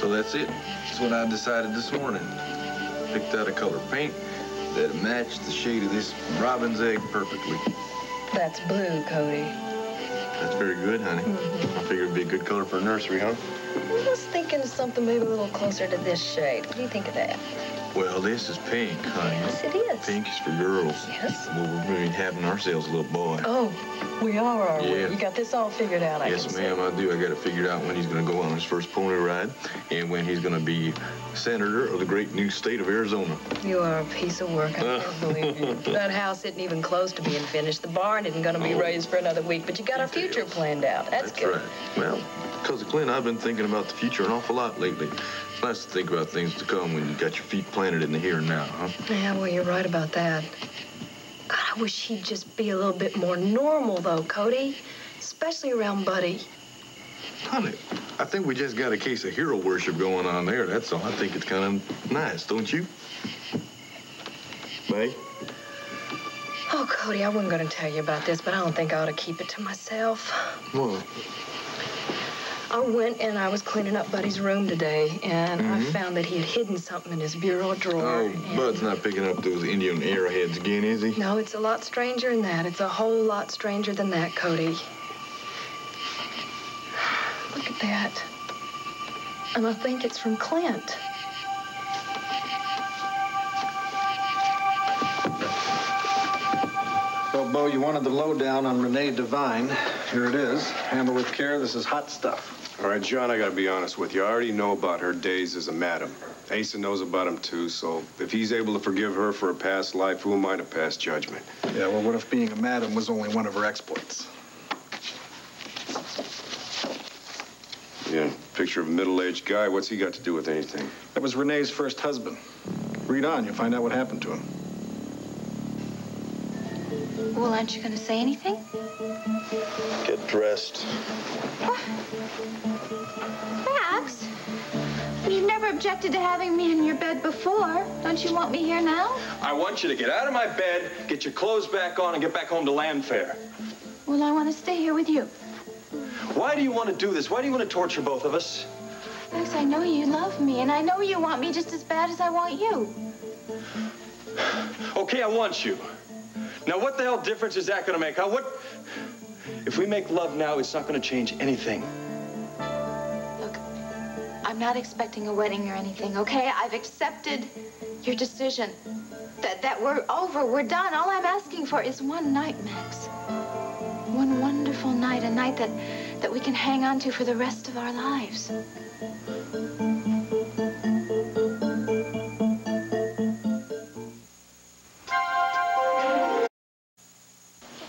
So that's it. That's what I decided this morning. Picked out a color paint that matched the shade of this robin's egg perfectly. That's blue, Cody. That's very good, honey. I figured it'd be a good color for a nursery, huh? I was thinking of something maybe a little closer to this shade. What do you think of that? Well, this is pink, honey. Yes, it is. Pink is for girls. Yes. Well, we're going to be having ourselves a little boy. Oh, we are we? Yeah. You got this all figured out, I Yes, ma'am, I do. I got it figured out when he's going to go on his first pony ride and when he's going to be senator of the great new state of Arizona. You are a piece of work. I can't believe you. That house isn't even close to being finished. The barn isn't going to be raised for another week, but you got our future planned out. That's good. Right. Well, because of Clint, I've been thinking about the future an awful lot lately. It's nice to think about things to come when you got your feet planted in the here and now, huh? Yeah, well, you're right about that. God, I wish he'd just be a little bit more normal, though, Cody. Especially around Buddy. Honey, I think we just got a case of hero worship going on there, that's all. I think it's kind of nice, don't you? May? Oh, Cody, I wasn't going to tell you about this, but I don't think I ought to keep it to myself. What? I went and I was cleaning up Buddy's room today, and I found that he had hidden something in his bureau drawer. Oh, Bud's not picking up those Indian arrowheads again, is he? No, it's a lot stranger than that. It's a whole lot stranger than that, Cody. Look at that. And I think it's from Clint. Well, Bo, you wanted the lowdown on Renee Devine. Here it is. Handle with care. This is hot stuff. All right, John, I gotta be honest with you. I already know about her days as a madam. Asa knows about him, too, so if he's able to forgive her for a past life, who am I to pass judgment? Yeah, well, what if being a madam was only one of her exploits? Yeah, picture of a middle-aged guy. What's he got to do with anything? That was Renee's first husband. Read on. You'll find out what happened to him. Well, aren't you going to say anything? Get dressed. Max, you've never objected to having me in your bed before. Don't you want me here now? I want you to get out of my bed, get your clothes back on, and get back home to Landfair. Well, I want to stay here with you. Why do you want to do this? Why do you want to torture both of us? Max, I know you love me, and I know you want me just as bad as I want you. Okay, I want you. Now, what the hell difference is that going to make, huh? What? If we make love now, it's not going to change anything. Look, I'm not expecting a wedding or anything, okay? I've accepted your decision. That we're over, we're done. All I'm asking for is one night, Max. One wonderful night, a night that we can hang on to for the rest of our lives.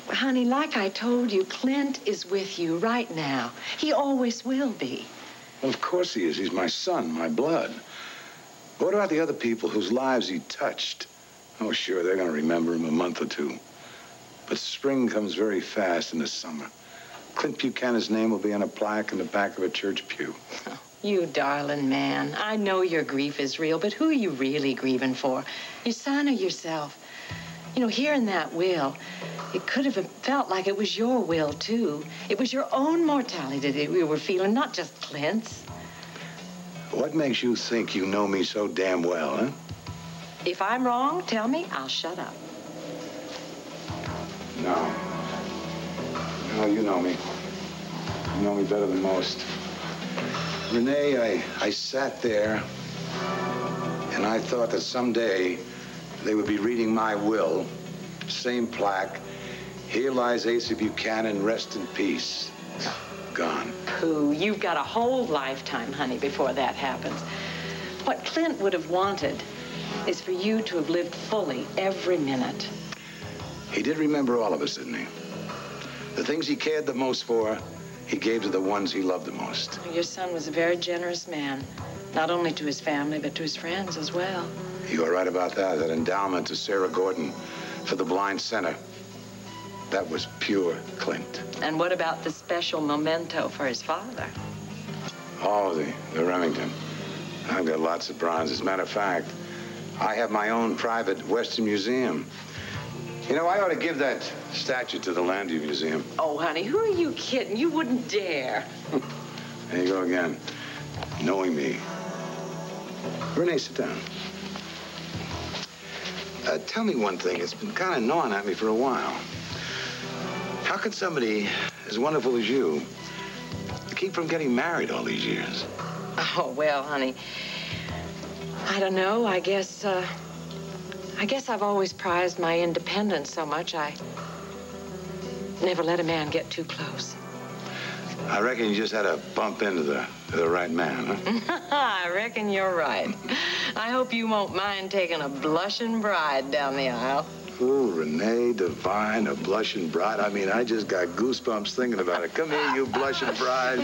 Honey, like I told you, Clint is with you right now. He always will be. Well, of course he is. He's my son, my blood. What about the other people whose lives he touched? Oh, sure, they're going to remember him a month or two. But spring comes very fast in the summer. Clint Buchanan's name will be on a plaque in the back of a church pew. Oh, you darling man. I know your grief is real, but who are you really grieving for? Your son or yourself? You know, hearing that will, it could have felt like it was your will, too. It was your own mortality that we were feeling, not just Clint's. What makes you think you know me so damn well, huh? If I'm wrong, tell me, I'll shut up. No. No, you know me. You know me better than most. Renee, I sat there, and I thought that someday they would be reading my will, same plaque. Here lies Asa Buchanan, rest in peace. Gone. Pooh, you've got a whole lifetime, honey, before that happens. What Clint would have wanted is for you to have lived fully every minute. He did remember all of us, didn't he? The things he cared the most for, he gave to the ones he loved the most. Your son was a very generous man, not only to his family, but to his friends as well. You were right about that. That endowment to Sarah Gordon for the Blind Center. That was pure Clint. And what about the special memento for his father? Oh, the Remington. I've got lots of bronze. As a matter of fact, I have my own private Western Museum. You know, I ought to give that statue to the Landview Museum. Oh, honey, who are you kidding? You wouldn't dare. There you go again. Knowing me. Renee, sit down. Tell me one thing. It's been kind of gnawing at me for a while. How can somebody as wonderful as you keep from getting married all these years? Oh, well, honey, I don't know. I guess I've always prized my independence so much, I never let a man get too close. I reckon you just had to bump into the right man, huh? I reckon you're right. I hope you won't mind taking a blushing bride down the aisle. Ooh, Renee Devine, a blushing bride. I mean, I just got goosebumps thinking about it. Come here, you blushing bride.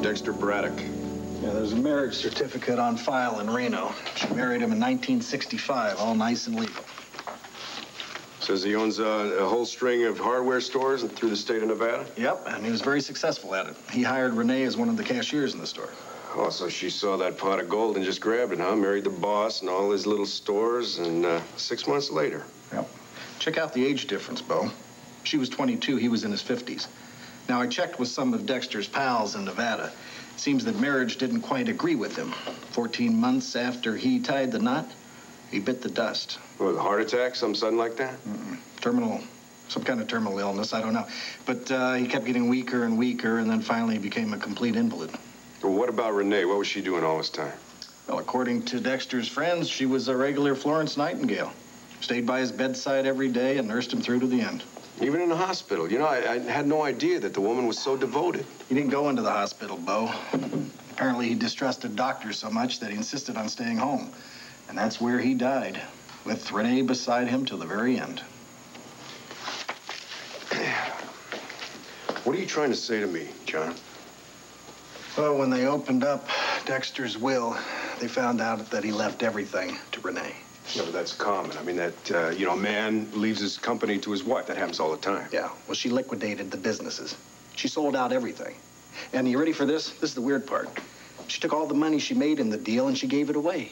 Dexter Braddock. Yeah, there's a marriage certificate on file in Reno. She married him in 1965, all nice and legal. Says he owns a whole string of hardware stores through the state of Nevada? Yep, and he was very successful at it. He hired Renee as one of the cashiers in the store. Oh, so she saw that pot of gold and just grabbed it, huh? Married the boss and all his little stores, and 6 months later. Yep. Check out the age difference, Bo. She was 22, he was in his 50s. Now, I checked with some of Dexter's pals in Nevada. It seems that marriage didn't quite agree with him. 14 months after he tied the knot, he bit the dust. What, a heart attack, something sudden like that? Some kind of terminal illness, I don't know. But he kept getting weaker and weaker, and then finally became a complete invalid. Well, what about Renee? What was she doing all this time? Well, according to Dexter's friends, she was a regular Florence Nightingale. Stayed by his bedside every day and nursed him through to the end. Even in the hospital. You know, I had no idea that the woman was so devoted. He didn't go into the hospital, Bo. Apparently, he distrusted doctors so much that he insisted on staying home. And that's where he died, with Renee beside him till the very end. What are you trying to say to me, John? Well, when they opened up Dexter's will, they found out that he left everything to Renee. Yeah, but that's common. I mean, that, a man leaves his company to his wife. That happens all the time. Yeah, well, she liquidated the businesses. She sold out everything. And you ready for this? This is the weird part. She took all the money she made in the deal and she gave it away.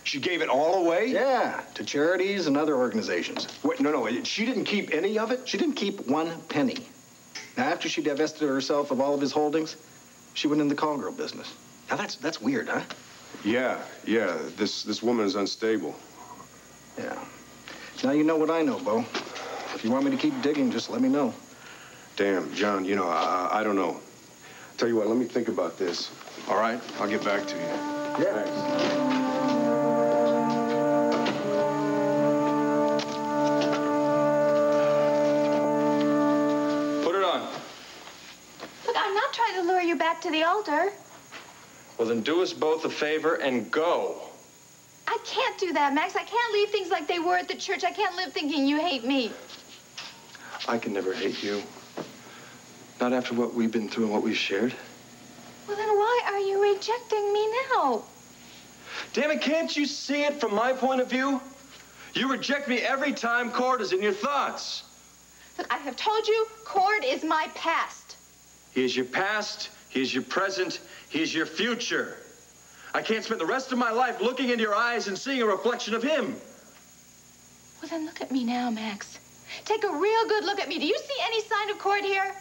She gave it all away? Yeah, to charities and other organizations. Wait, no, she didn't keep any of it? She didn't keep one penny. Now, after she divested herself of all of his holdings, she went in the call girl business. Now, that's weird, huh? Yeah. This woman is unstable. Yeah. Now you know what I know, Bo. If you want me to keep digging, just let me know. Damn, John, I don't know. Tell you what, let me think about this. All right? I'll get back to you. Yeah. Thanks. To lure you back to the altar. Well, then do us both a favor and go. I can't do that, Max. I can't leave things like they were at the church. I can't live thinking you hate me. I can never hate you. Not after what we've been through and what we've shared. Well, then why are you rejecting me now? Damn it, can't you see it from my point of view? You reject me every time Cord is in your thoughts. Look, I have told you, Cord is my past. He is your past, he is your present, he is your future. I can't spend the rest of my life looking into your eyes and seeing a reflection of him. Well, then look at me now, Max. Take a real good look at me. Do you see any sign of Cord here?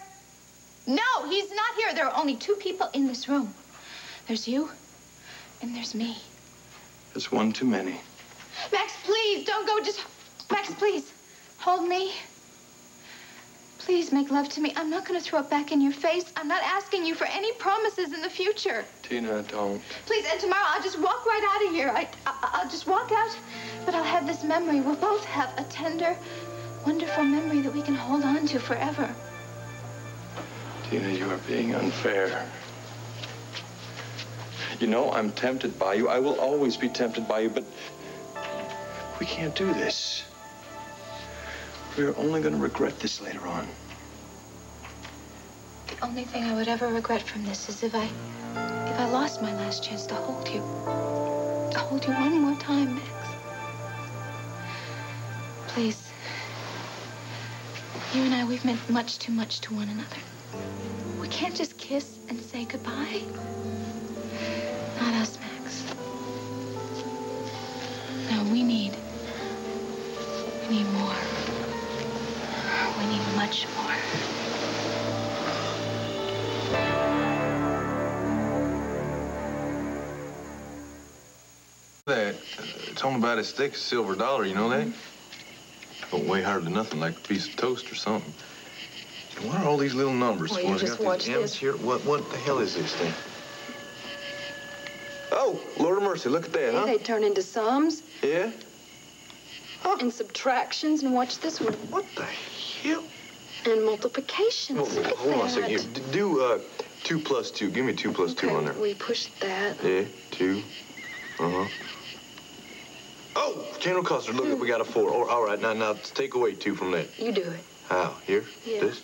No, he's not here. There are only two people in this room. There's you, and there's me. It's one too many. Max, please, don't go. Max, please, hold me. Please make love to me. I'm not going to throw it back in your face. I'm not asking you for any promises in the future. Tina, don't. Please, and tomorrow I'll just walk right out of here. I'll just walk out, but I'll have this memory. We'll both have a tender, wonderful memory that we can hold on to forever. Tina, you are being unfair. You know, I'm tempted by you. I will always be tempted by you, but we can't do this. We're only going to regret this later on. The only thing I would ever regret from this is if I lost my last chance to hold you. To hold you one more time, Max. Please. You and I, we've meant much too much to one another. We can't just kiss and say goodbye. Not us, Max. No, we need more. We need much more. Talking about as thick as a silver dollar, you know that? Don't weigh hardly nothing, like a piece of toast or something. And what are all these little numbers? Well, you just watch this. Here. What the hell is this thing? Oh, Lord of mercy, look at that, huh? They turn into sums Yeah? Huh? and subtractions, and watch this one. What the hell? And multiplications. Well, Look at hold on a second. that. Here, do 2 plus 2. Give me 2 plus 2 on there. We push that. Yeah, 2. Uh-huh. Oh, General Custer, look, we got a 4. Oh, all right, now take away 2 from that. You do it. How? Here? Yeah. This?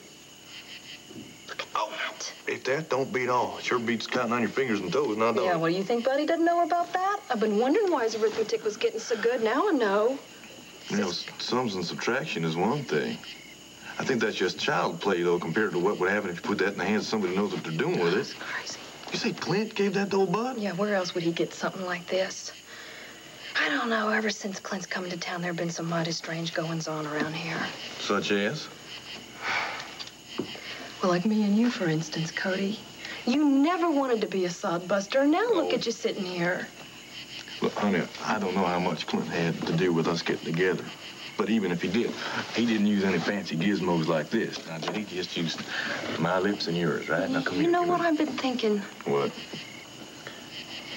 Look at that. If that don't beat all, it sure beats counting on your fingers and toes, now don't Yeah, it? well, you think Buddy doesn't know about that? I've been wondering why his arithmetic was getting so good. Now I know. You know, sums and subtraction is one thing. I think that's just child play, though, compared to what would happen if you put that in the hands of somebody who knows what they're doing with it. That's crazy. You say Clint gave that to old Bud? Yeah, where else would he get something like this? I don't know. Ever since Clint's come into town, there have been some mighty strange goings-on around here. Such as? Well, like me and you, for instance, Cody. You never wanted to be a sodbuster. Now look at you sitting here. Look, honey, I don't know how much Clint had to do with us getting together. But even if he did, he didn't use any fancy gizmos like this. Now, did he just used my lips and yours, right? Now, come here. You know what I've been thinking? What?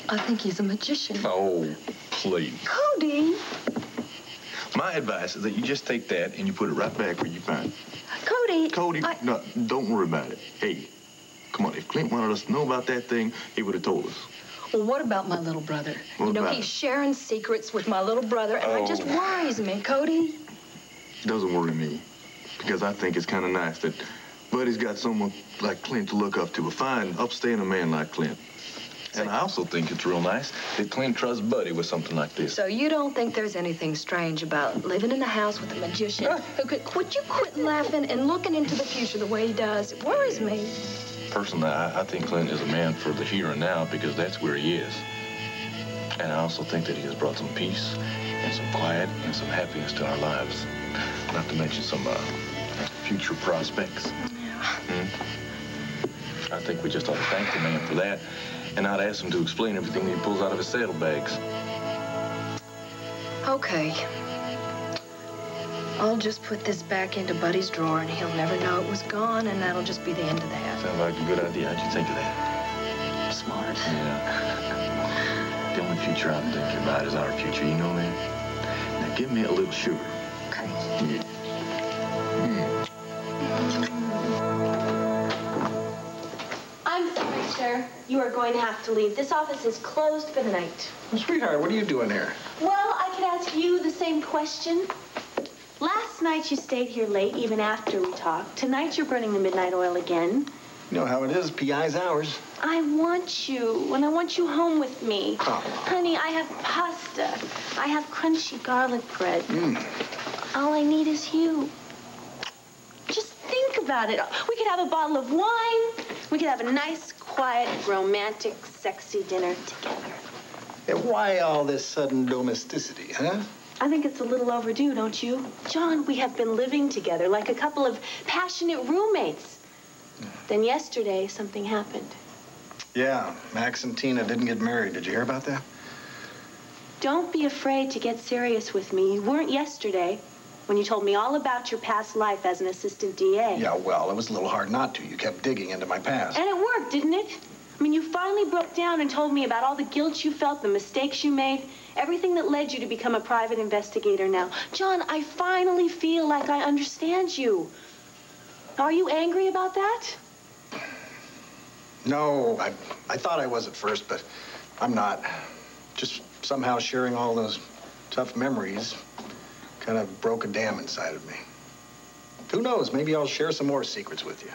I think he's a magician. Oh, please. Cody! My advice is that you just take that and you put it right back where you found it. Cody! Cody, no, don't worry about it. Hey, come on, if Clint wanted us to know about that thing, he would have told us. Well, what about my little brother? What you know, about he's it? sharing secrets with my little brother, and it just worries me, Cody. It doesn't worry me, because I think it's kind of nice that Buddy's got someone like Clint to look up to, a fine, upstanding man like Clint. And I also think it's real nice that Clint trusts Buddy with something like this. So you don't think there's anything strange about living in a house with a magician who could... Would you quit laughing and looking into the future the way he does? It worries me. Personally, I think Clint is a man for the here and now because that's where he is. And I also think that he has brought some peace and some quiet and some happiness to our lives. Not to mention some future prospects. Yeah. I think we just ought to thank the man for that and not ask him to explain everything he pulls out of his saddlebags. Okay. I'll just put this back into Buddy's drawer, and he'll never know it was gone, and that'll just be the end of that. Sounds like a good idea. How'd you think of that? Smart. Yeah. The only future I'm thinking about is our future, you know that? Now give me a little sugar. Okay. Yeah. I'm sorry, sir. You are going to have to leave. This office is closed for the night. Well, sweetheart, what are you doing here? Well, I could ask you the same question. Last night you stayed here late, even after we talked. Tonight you're burning the midnight oil again. You know how it is, PI's hours. I want you, and I want you home with me. Oh. Honey, I have pasta. I have crunchy garlic bread. All I need is you. Just think about it. We could have a bottle of wine. We could have a nice, quiet, romantic, sexy dinner together. Yeah, why all this sudden domesticity, huh? I think it's a little overdue, don't you? John, we have been living together like a couple of passionate roommates. Then yesterday, something happened. Yeah, Max and Tina didn't get married. Did you hear about that? Don't be afraid to get serious with me. You weren't yesterday when you told me all about your past life as an assistant DA. Yeah, well, it was a little hard not to. You kept digging into my past. And it worked, didn't it? I mean, you finally broke down and told me about all the guilt you felt, the mistakes you made, everything that led you to become a private investigator now. John, I finally feel like I understand you. Are you angry about that? No, I thought I was at first, but I'm not. Just somehow sharing all those tough memories kind of broke a dam inside of me. Who knows? Maybe I'll share some more secrets with you.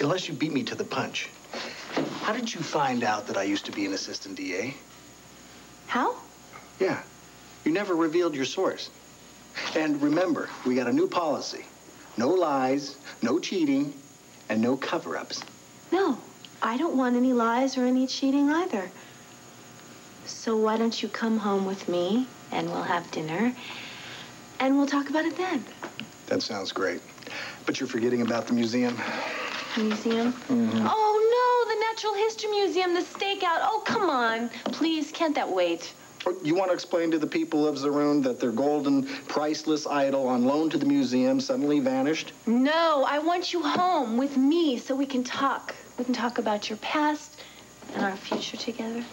Unless you beat me to the punch. How did you find out that I used to be an assistant DA? How? Yeah. You never revealed your source. And remember, we got a new policy. No lies, no cheating, and no cover-ups. No, I don't want any lies or any cheating either. So why don't you come home with me, and we'll have dinner, and we'll talk about it then. That sounds great. But you're forgetting about the museum? Museum? Mm-hmm. Oh, no, the Natural History Museum, the stakeout. Oh, come on. Please, can't that wait? You want to explain to the people of Zaroon that their golden, priceless idol on loan to the museum suddenly vanished? No, I want you home with me so we can talk. We can talk about your past and our future together.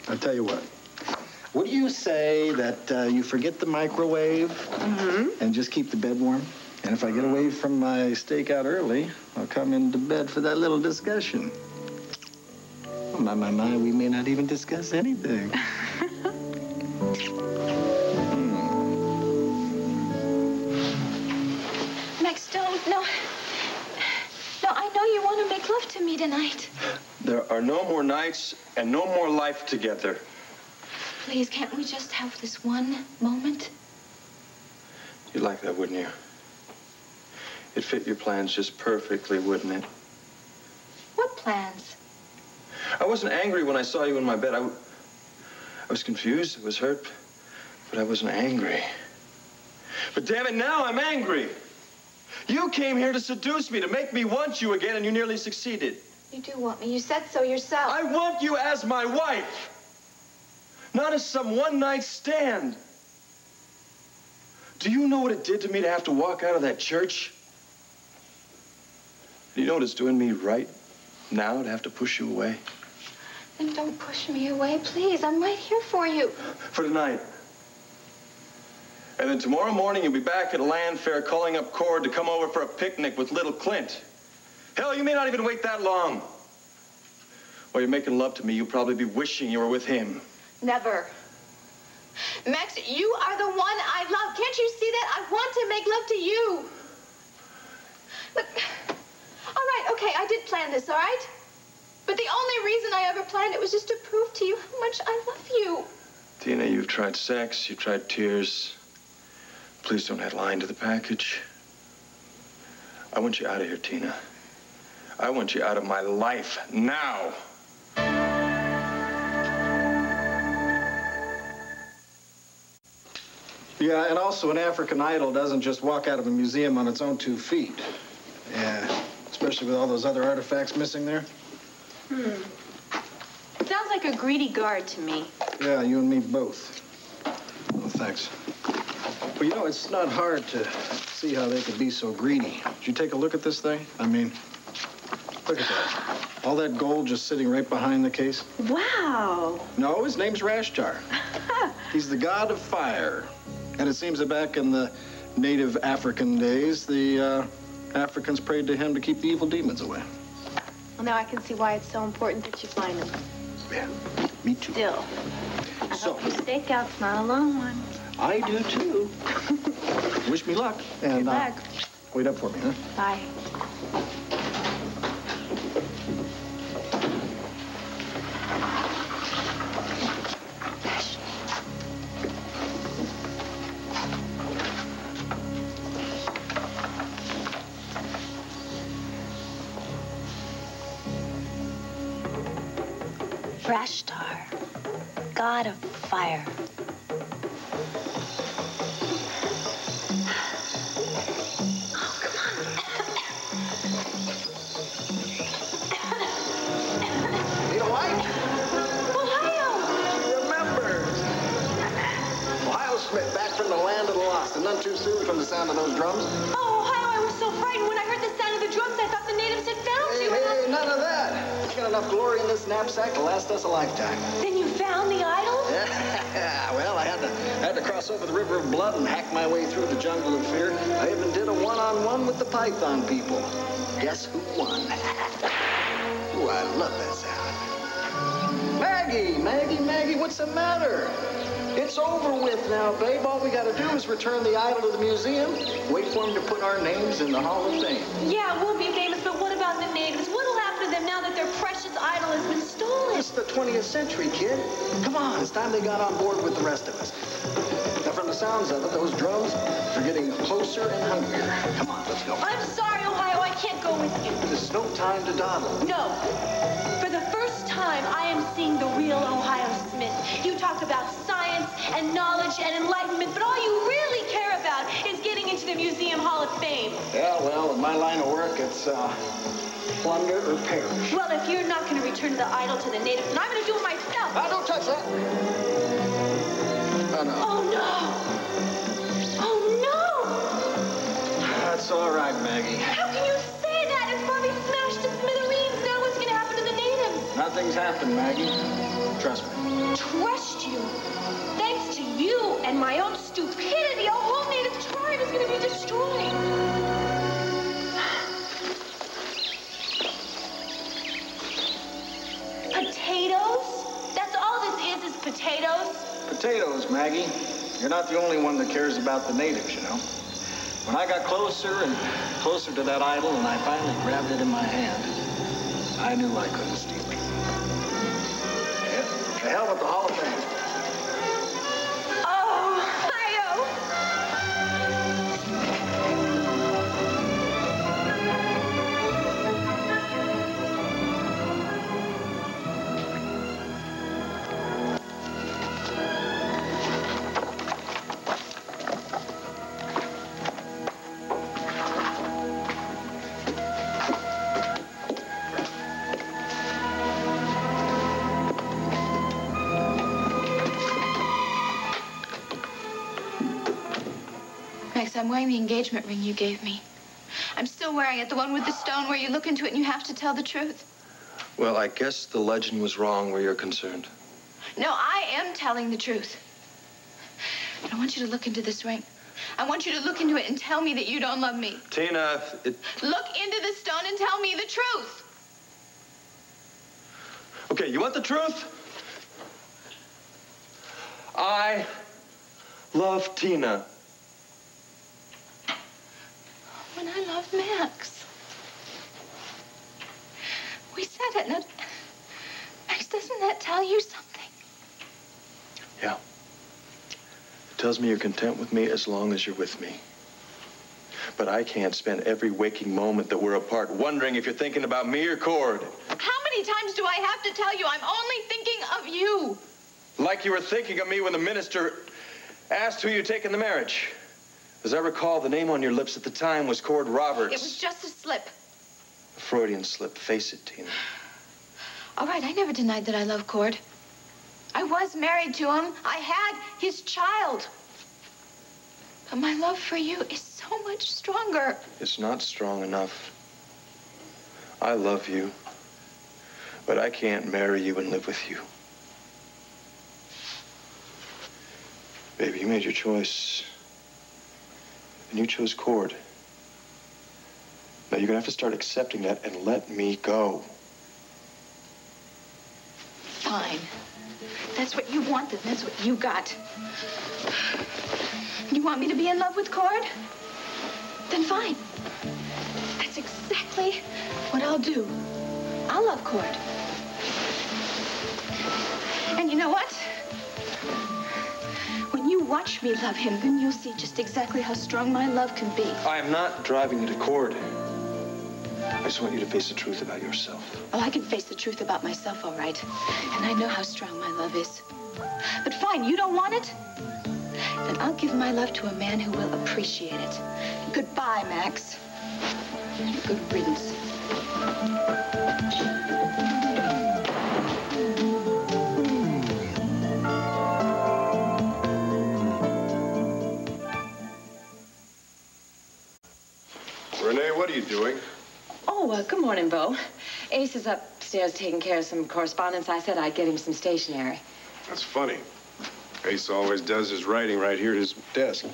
I'll tell you what. What do you say that you forget the microwave and just keep the bed warm? And if I get away from my stakeout early, I'll come into bed for that little discussion. Oh, my, we may not even discuss anything. Max, don't. No. No, I know you want to make love to me tonight. There are no more nights and no more life together. Please, can't we just have this one moment? You'd like that, wouldn't you? It fit your plans just perfectly, wouldn't it? What plans? I wasn't angry when I saw you in my bed. I was confused, I was hurt, but I wasn't angry. But damn it, now I'm angry. You came here to seduce me, to make me want you again, and you nearly succeeded. You do want me. You said so yourself. I want you as my wife, not as some one-night stand. Do you know what it did to me to have to walk out of that church? Do you know what it's doing me right now to have to push you away? Then don't push me away, please. I'm right here for you. For tonight. And then tomorrow morning, you'll be back at a land fair calling up Cord to come over for a picnic with little Clint. Hell, you may not even wait that long. While you're making love to me, you'll probably be wishing you were with him. Never. Max, you are the one I love. Can't you see that? I want to make love to you. Look, all right, okay, I did plan this, all right? But the only reason I ever planned it was just to prove to you how much I love you. Tina, you've tried sex, you've tried tears. Please don't add lying to the package. I want you out of here, Tina. I want you out of my life now. Yeah, and also an African idol doesn't just walk out of a museum on its own 2 feet. Yeah, especially with all those other artifacts missing there. Sounds like a greedy guard to me. Yeah, you and me both. Oh, thanks. Well, you know, it's not hard to see how they could be so greedy. Did you take a look at this thing? I mean, look at that. All that gold just sitting right behind the case. Wow. No, his name's Rashtar. He's the god of fire. And it seems that back in the native African days, the Africans prayed to him to keep the evil demons away. Well, now I can see why it's so important that you find them. Yeah, me too. Still, I hope your stakeout's not a long one. I do, too. Wish me luck. And, Good luck. Wait up for me, huh? Bye. Rashtar, god of fire. None too soon from the sound of those drums. Oh, Ohio, I was so frightened when I heard the sound of the drums. I thought the natives had found you. Hey, none of that. There's got enough glory in this knapsack to last us a lifetime. Then you found the idol? Yeah, well, I had to cross over the river of blood and hack my way through the jungle of fear. I even did a one-on-one with the Python people. Guess who won? Ooh, I love that sound. Maggie, what's the matter? It's over with now, babe. All we gotta do is return the idol to the museum, wait for him to put our names in the Hall of Fame. Yeah, we'll be famous, but what about the natives? What'll happen to them now that their precious idol has been stolen? It's the 20th century, kid. Come on, it's time they got on board with the rest of us. Now, from the sounds of it, those drums are getting closer and hungrier. Come on, let's go. I'm sorry, Ohio, I can't go with you. There's no time to dawdle. No. For the first time, I am seeing the real Ohio Smith. You talk about science and knowledge and enlightenment, but all you really care about is getting into the Museum Hall of Fame. Yeah, well, in my line of work, it's plunder or perish. Well, if you're not going to return the idol to the natives, then I'm going to do it myself. Don't touch that. Oh, no. Oh, no. Oh, no. That's all right, Maggie. How can you say that? If Bobby smashed to smithereens, now what's going to happen to the natives? Nothing's happened, Maggie. Trust me. Trust you? Thanks to you and my own stupidity, a whole native tribe is going to be destroyed. Potatoes? That's all this is potatoes? Potatoes, Maggie. You're not the only one that cares about the natives, you know. When I got closer and closer to that idol and I finally grabbed it in my hand, I knew I couldn't steal it. Yeah, to hell with the Hall of Fame. I'm wearing the engagement ring you gave me. I'm still wearing it, the one with the stone where you look into it and you have to tell the truth. Well, I guess the legend was wrong where you're concerned. No, I am telling the truth. But I want you to look into this ring. I want you to look into it and tell me that you don't love me. Tina, Look into the stone and tell me the truth. Okay, you want the truth? I love Tina. When I love Max. We said it. Now, Max, doesn't that tell you something? Yeah. It tells me you're content with me as long as you're with me. But I can't spend every waking moment that we're apart wondering if you're thinking about me or Cord. How many times do I have to tell you I'm only thinking of you? Like you were thinking of me when the minister asked who you'd take in the marriage. As I recall, the name on your lips at the time was Cord Roberts. It was just a slip. A Freudian slip. Face it, Tina. All right, I never denied that I love Cord. I was married to him. I had his child. But my love for you is so much stronger. It's not strong enough. I love you, but I can't marry you and live with you. Baby, you made your choice. And you chose Cord. Now you're gonna have to start accepting that and let me go. Fine. That's what you wanted, and that's what you got. You want me to be in love with Cord? Then fine. That's exactly what I'll do. I'll love Cord. And you know what? When you watch me love him, then you'll see just exactly how strong my love can be. I am not driving you to Cord. I just want you to face the truth about yourself. Oh, I can face the truth about myself, all right. And I know how strong my love is. But fine, you don't want it? Then I'll give my love to a man who will appreciate it. Goodbye, Max. Good riddance. Renee, what are you doing? Oh, good morning, Bo. Ace is upstairs taking care of some correspondence. I said I'd get him some stationery. That's funny. Ace always does his writing right here at his desk.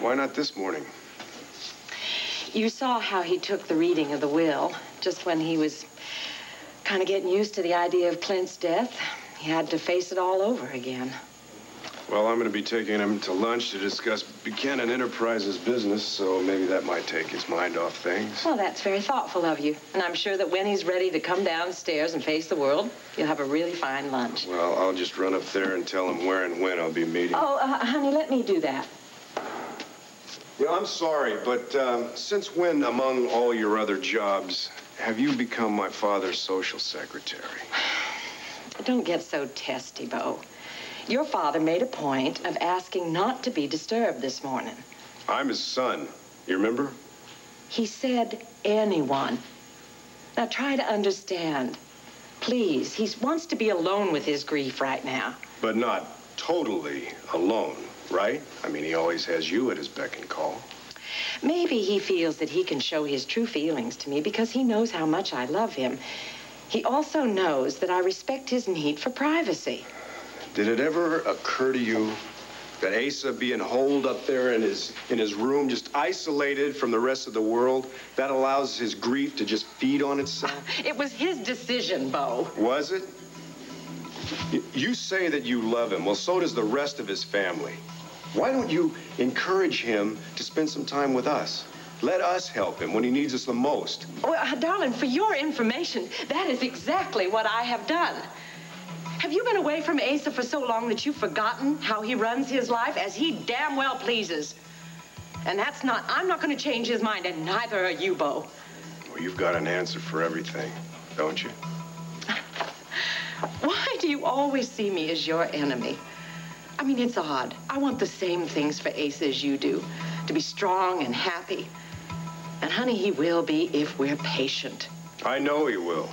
Why not this morning? You saw how he took the reading of the will just when he was kind of getting used to the idea of Clint's death. He had to face it all over again. Well, I'm going to be taking him to lunch to discuss Buchanan Enterprises business, so maybe that might take his mind off things. Well, that's very thoughtful of you. And I'm sure that when he's ready to come downstairs and face the world, you'll have a really fine lunch. Well, I'll just run up there and tell him where and when I'll be meeting. Oh, honey, let me do that. Yeah, I'm sorry, but since when, among all your other jobs, have you become my father's social secretary? Don't get so testy, Bo. Your father made a point of asking not to be disturbed this morning. I'm his son. You remember? He said anyone. Now try to understand. Please, he wants to be alone with his grief right now. But not totally alone, right? I mean, he always has you at his beck and call. Maybe he feels that he can show his true feelings to me because he knows how much I love him. He also knows that I respect his need for privacy. Did it ever occur to you that Asa being holed up there in his room, just isolated from the rest of the world, that allows his grief to just feed on itself? It was his decision, Bo. Was it? You say that you love him. Well, so does the rest of his family. Why don't you encourage him to spend some time with us? Let us help him when he needs us the most. Well, darling, for your information, that is exactly what I have done. Have you been away from Asa for so long that you've forgotten how he runs his life as he damn well pleases? And I'm not going to change his mind, and neither are you, Bo. Well, you've got an answer for everything, don't you? Why do you always see me as your enemy? I mean, it's odd. I want the same things for Asa as you do, to be strong and happy. And, honey, he will be if we're patient. I know he will.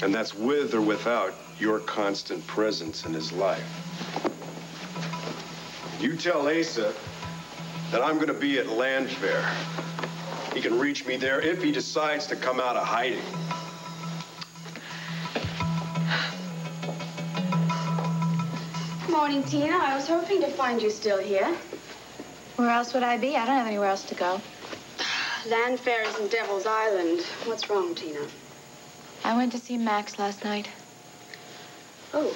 And that's with or without your constant presence in his life. You tell Asa that I'm going to be at Land Fair. He can reach me there if he decides to come out of hiding. Morning, Tina. I was hoping to find you still here. Where else would I be? I don't have anywhere else to go. Land Fair is in Devil's Island. What's wrong, Tina? I went to see Max last night. Oh,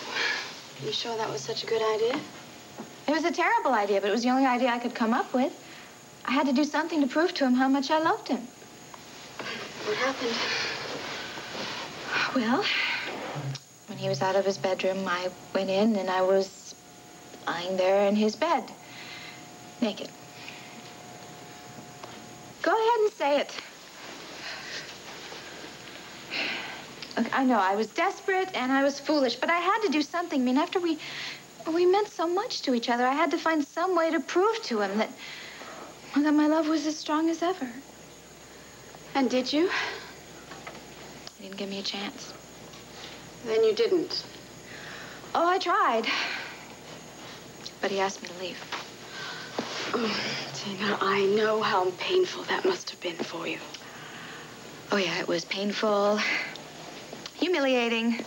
you sure that was such a good idea? It was a terrible idea, but it was the only idea I could come up with. I had to do something to prove to him how much I loved him. What happened? Well, when he was out of his bedroom, I went in and I was lying there in his bed, naked. Go ahead and say it. Look, I know I was desperate and I was foolish, but I had to do something. I mean, after we meant so much to each other, I had to find some way to prove to him that my love was as strong as ever. And did you? He didn't give me a chance. Then you didn't. Oh, I tried. But he asked me to leave. Oh, Tina, I know how painful that must have been for you. Oh, yeah, it was painful, humiliating,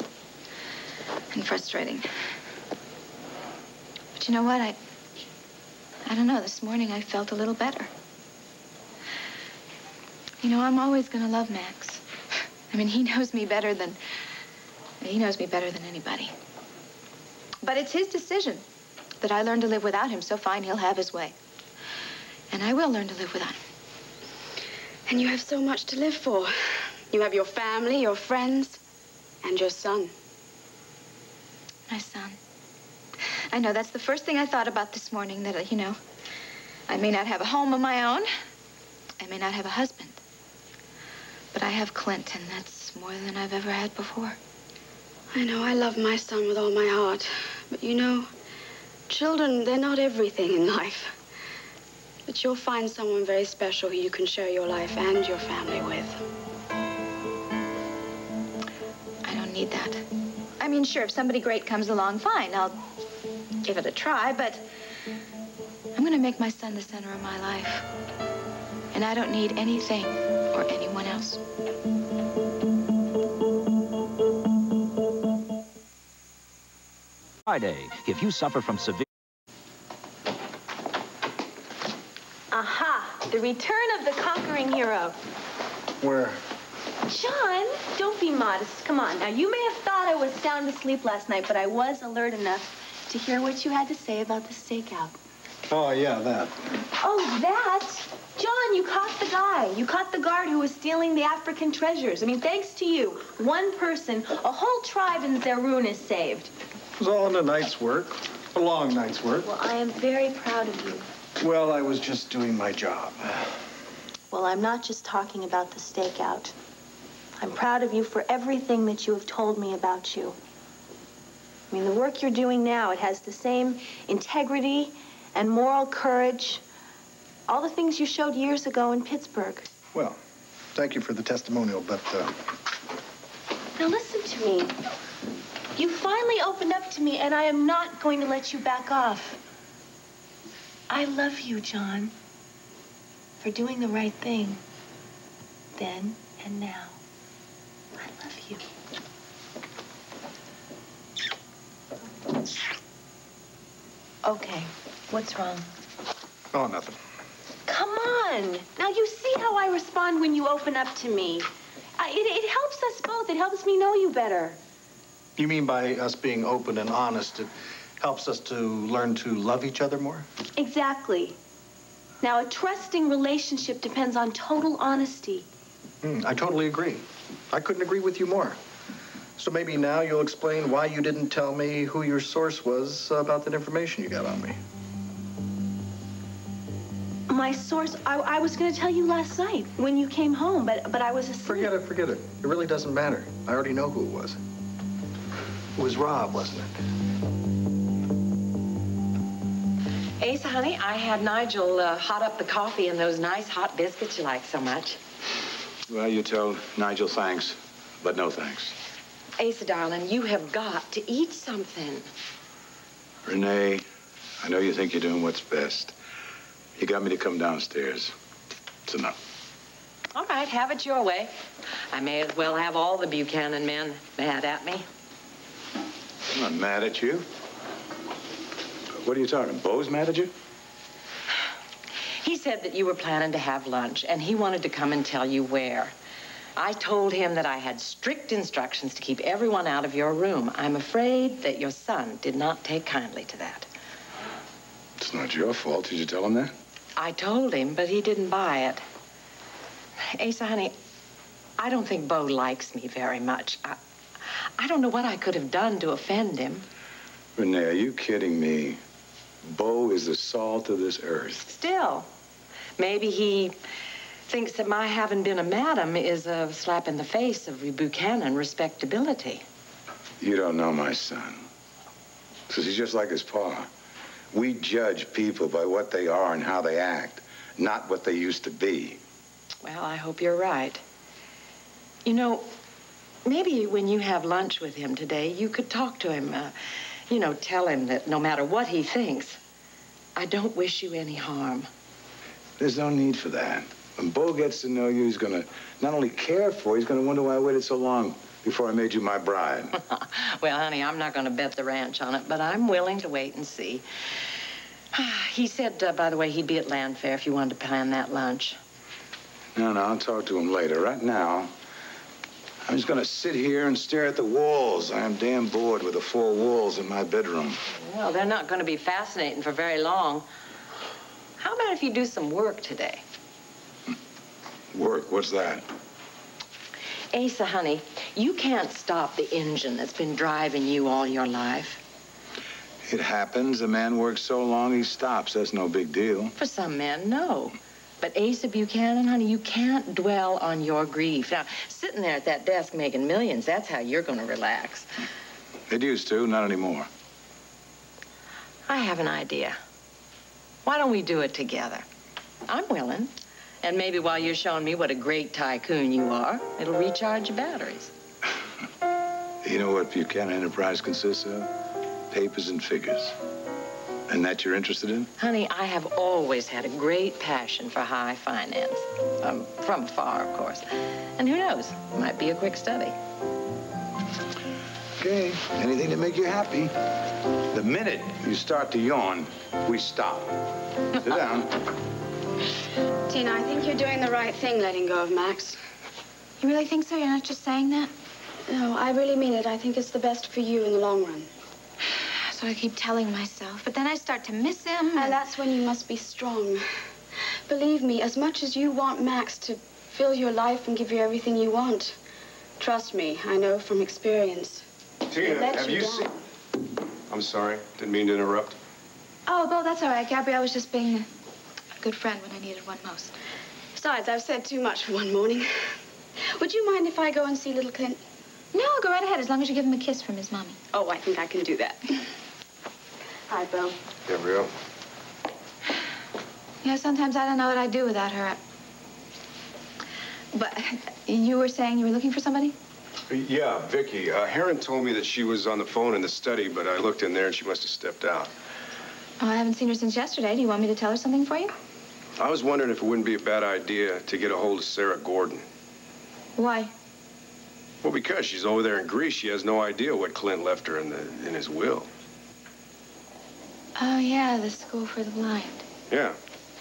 and frustrating. But you know what? I don't know. This morning I felt a little better. You know, I'm always going to love Max. I mean, he knows me better than anybody. But it's his decision that I learn to live without him, so fine, he'll have his way. And I will learn to live without him. And you have so much to live for. You have your family, your friends, and your son. My son. I know, that's the first thing I thought about this morning, that, you know, I may not have a home of my own. I may not have a husband. But I have Clint, and that's more than I've ever had before. I know, I love my son with all my heart. But you know, children, they're not everything in life. But you'll find someone very special who you can share your life and your family with. I don't need that. I mean, sure, if somebody great comes along, fine, I'll give it a try, but I'm going to make my son the center of my life. And I don't need anything or anyone else. Friday, if you suffer from severe... Aha! The return of the conquering hero. Where? John, don't be modest. Come on. Now, you may have thought I was sound asleep last night, but I was alert enough to hear what you had to say about the stakeout. Oh, yeah, that. Oh, that? John, you caught the guy. You caught the guard who was stealing the African treasures. I mean, thanks to you, one person, a whole tribe in Zaroon is saved. It was all in a night's work. A long night's work. Well, I am very proud of you. Well, I was just doing my job. Well, I'm not just talking about the stakeout. I'm proud of you for everything that you have told me about you. I mean, the work you're doing now, it has the same integrity and moral courage, all the things you showed years ago in Pittsburgh. Well, thank you for the testimonial, but, Now listen to me. You finally opened up to me, and I am not going to let you back off. I love you, John, for doing the right thing then and now. I love you. Okay, what's wrong? oh, nothing. Come on. Now, you see how I respond when you open up to me. It helps us both. It helps me know you better. You mean by us being open and honest, it helps us to learn to love each other more? Exactly. Now, a trusting relationship depends on total honesty. I totally agree. I couldn't agree with you more. So maybe now you'll explain why you didn't tell me who your source was about that information you got on me. My source, I was going to tell you last night when you came home, but I was asleep. Forget it. It really doesn't matter. I already know who it was. It was Rob, wasn't it? Asa, honey, I had Nigel hot up the coffee and those nice hot biscuits you like so much. Well, you tell Nigel thanks, but no thanks. Asa, darling, you have got to eat something. Renee, I know you think you're doing what's best. You got me to come downstairs. It's enough. All right, have it your way. I may as well have all the Buchanan men mad at me. I'm not mad at you. What are you talking? Bo's mad at you? He said that you were planning to have lunch, and he wanted to come and tell you where. I told him that I had strict instructions to keep everyone out of your room. I'm afraid that your son did not take kindly to that. It's not your fault. Did you tell him that? I told him, but he didn't buy it. Asa, honey, I don't think Bo likes me very much. I don't know what I could have done to offend him. Renee, are you kidding me? Bo is the salt of this earth. Still, maybe he thinks that my having been a madam is a slap in the face of Buchanan respectability. You don't know my son. Because he's just like his pa. We judge people by what they are and how they act, not what they used to be. Well, I hope you're right. You know, maybe when you have lunch with him today, you could talk to him, tell him that no matter what he thinks, I don't wish you any harm. There's no need for that. When Bo gets to know you, he's going to not only care for you, he's going to wonder why I waited so long before I made you my bride. Well, honey, I'm not going to bet the ranch on it, but I'm willing to wait and see. He said, by the way, he'd be at Land Fair if you wanted to plan that lunch. No, I'll talk to him later. Right now, I'm just going to sit here and stare at the walls. I am damn bored with the four walls in my bedroom. Well, they're not going to be fascinating for very long. How about if you do some work today? Work? What's that? Asa, honey, you can't stop the engine that's been driving you all your life. It happens. A man works so long he stops. That's no big deal. For some men, no. But Asa Buchanan, honey, you can't dwell on your grief. Now, sitting there at that desk making millions, that's how you're going to relax. It used to, not anymore. I have an idea. Why don't we do it together? I'm willing. And maybe while you're showing me what a great tycoon you are, it'll recharge your batteries. You know what Buchanan Enterprise consists of? Papers and figures. And that you're interested in? Honey, I have always had a great passion for high finance. From afar, of course. And who knows, it might be a quick study. Okay, anything to make you happy. The minute you start to yawn, we stop. Sit down. Tina, I think you're doing the right thing letting go of Max. You really think so? You're not just saying that? No, I really mean it. I think it's the best for you in the long run. That's what I keep telling myself. But then I start to miss him. And that's when you must be strong. Believe me, as much as you want Max to fill your life and give you everything you want, trust me, I know from experience. Tina, have you seen... I'm sorry. Didn't mean to interrupt. Oh, Bo, that's all right. Gabrielle was just being... good friend when I needed one most. Besides, I've said too much for one morning. Would you mind if I go and see little Clint? No, go right ahead, as long as you give him a kiss from his mommy. Oh, I think I can do that. Hi, Bo. Gabrielle. Yeah, sometimes I don't know what I'd do without her. But you were saying you were looking for somebody? Yeah, Vicky. Heron told me that she was on the phone in the study, but I looked in there and she must have stepped out. Oh, I haven't seen her since yesterday. Do you want me to tell her something for you? I was wondering if it wouldn't be a bad idea to get a hold of Sarah Gordon. Why? Well, because she's over there in Greece. She has no idea what Clint left her in his will. Oh, yeah, the school for the blind. Yeah.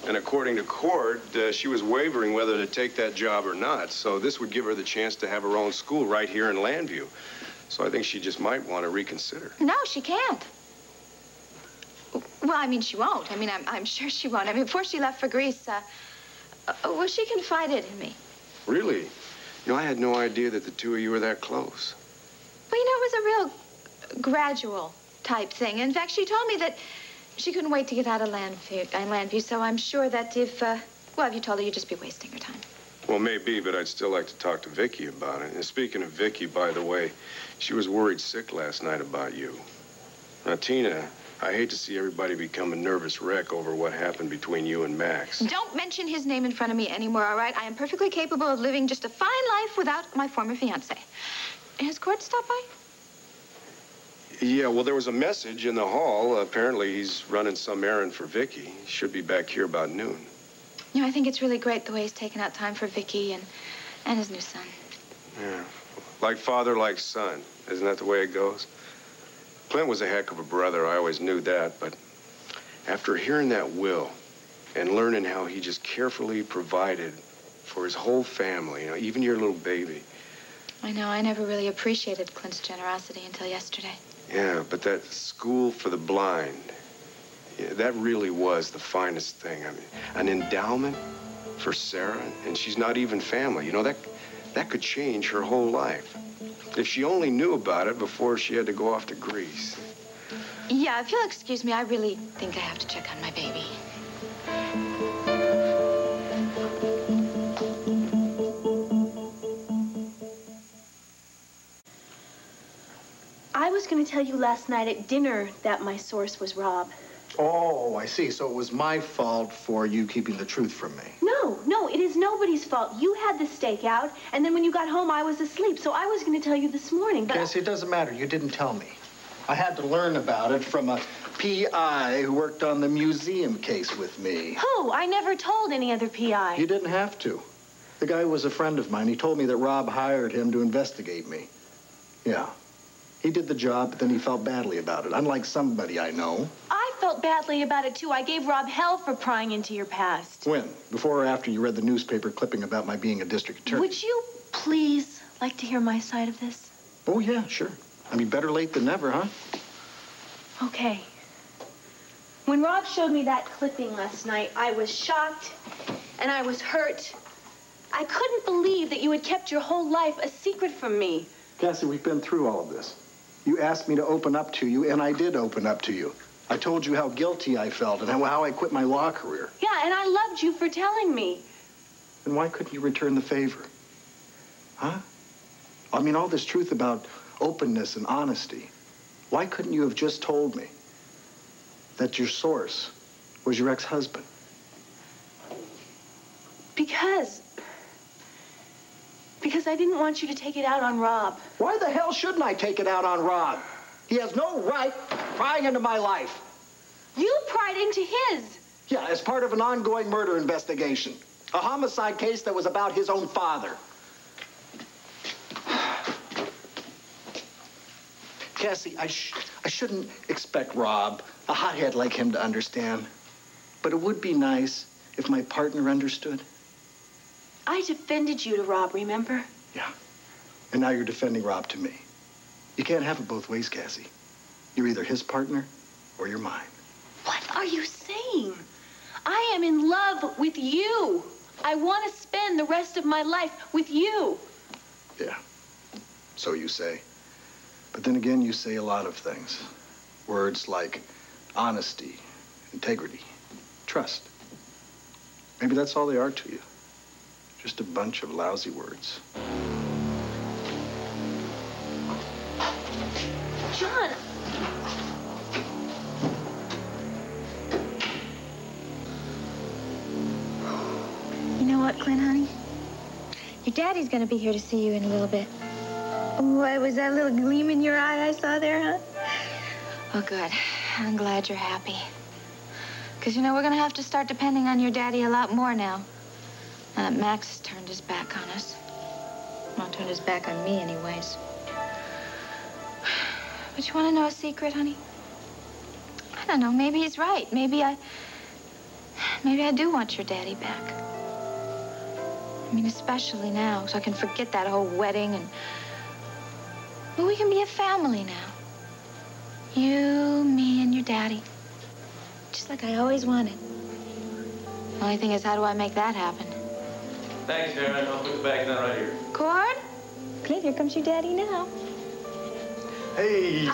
And according to court, she was wavering whether to take that job or not. So this would give her the chance to have her own school right here in Landview. So I think she just might want to reconsider. No, she can't. Well, I mean, she won't. I mean, I'm sure she won't. I mean, before she left for Greece, well, she confided in me. Really? You know, I had no idea that the two of you were that close. Well, you know, it was a real gradual type thing. In fact, she told me that she couldn't wait to get out of Landview, so I'm sure that if you told her, you'd just be wasting her time. Well, maybe, but I'd still like to talk to Vicky about it. And speaking of Vicky, by the way, she was worried sick last night about you. Now, Tina, I hate to see everybody become a nervous wreck over what happened between you and Max. Don't mention his name in front of me anymore, all right? I am perfectly capable of living just a fine life without my former fiancé. Has Court stopped by? Yeah, well, there was a message in the hall. Apparently, he's running some errand for Vicky. He should be back here about noon. You know, I think it's really great the way he's taken out time for Vicky and his new son. Yeah, like father, like son. Isn't that the way it goes? Clint was a heck of a brother. I always knew that. But after hearing that will and learning how he just carefully provided for his whole family, you know, even your little baby. I know. I never really appreciated Clint's generosity until yesterday. Yeah, but that school for the blind, yeah, that really was the finest thing. I mean, an endowment for Sarah, and she's not even family. You know, that could change her whole life. If she only knew about it before she had to go off to Greece. Yeah, if you'll excuse me, I really think I have to check on my baby. I was going to tell you last night at dinner that my source was Rob. Oh, I see. So it was my fault for you keeping the truth from me. No, it is nobody's fault. You had the stakeout, and then when you got home, I was asleep. So I was going to tell you this morning, but... Cassie, it doesn't matter. You didn't tell me. I had to learn about it from a PI who worked on the museum case with me. Who? I never told any other PI. You didn't have to. The guy was a friend of mine. He told me that Rob hired him to investigate me. Yeah. He did the job, but then he felt badly about it, unlike somebody I know. I felt badly about it, too. I gave Rob hell for prying into your past. When? Before or after you read the newspaper clipping about my being a district attorney? Would you please like to hear my side of this? Oh, yeah, sure. I mean, better late than never, huh? Okay. When Rob showed me that clipping last night, I was shocked and I was hurt. I couldn't believe that you had kept your whole life a secret from me. Cassie, we've been through all of this. You asked me to open up to you, and I did open up to you. I told you how guilty I felt and how I quit my law career. Yeah, and I loved you for telling me. Then why couldn't you return the favor? Huh? I mean, all this truth about openness and honesty. Why couldn't you have just told me that your source was your ex-husband? Because I didn't want you to take it out on Rob. Why the hell shouldn't I take it out on Rob? He has no right prying into my life. You pried into his. Yeah, as part of an ongoing murder investigation. A homicide case that was about his own father. Cassie, I shouldn't expect Rob, a hothead like him, to understand. But it would be nice if my partner understood. I defended you to Rob, remember? Yeah. And now you're defending Rob to me. You can't have it both ways, Cassie. You're either his partner or you're mine. What are you saying? I am in love with you. I want to spend the rest of my life with you. Yeah. So you say. But then again, you say a lot of things. Words like honesty, integrity, trust. Maybe that's all they are to you. Just a bunch of lousy words. John! You know what, Clint, honey? Your daddy's gonna be here to see you in a little bit. What, was that little gleam in your eye I saw there, huh? Oh, good. I'm glad you're happy. Because, you know, we're gonna have to start depending on your daddy a lot more now. Now that Max has turned his back on us. Well, turned his back on me, anyways. But you want to know a secret, honey? I don't know. Maybe he's right. Maybe I do want your daddy back. I mean, especially now, so I can forget that whole wedding and... Well, we can be a family now. You, me, and your daddy. Just like I always wanted. The only thing is, how do I make that happen? Thanks, Aaron. I'll put the bag down right here. Cord? Clint, here comes your daddy now. Hey.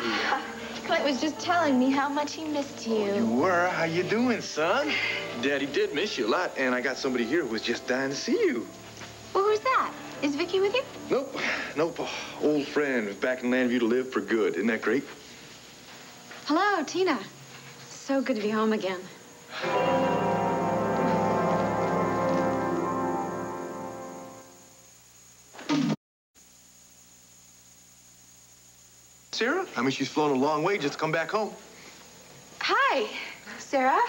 Clint was just telling me how much he missed you. You were? How you doing, son? Daddy did miss you a lot, and I got somebody here who was just dying to see you. Well, who's that? Is Vicky with you? Nope. Old friend who's back in Landview to live for good. Isn't that great? Hello, Tina. So good to be home again. Sarah? I mean, she's flown a long way just to come back home. Hi, Sarah.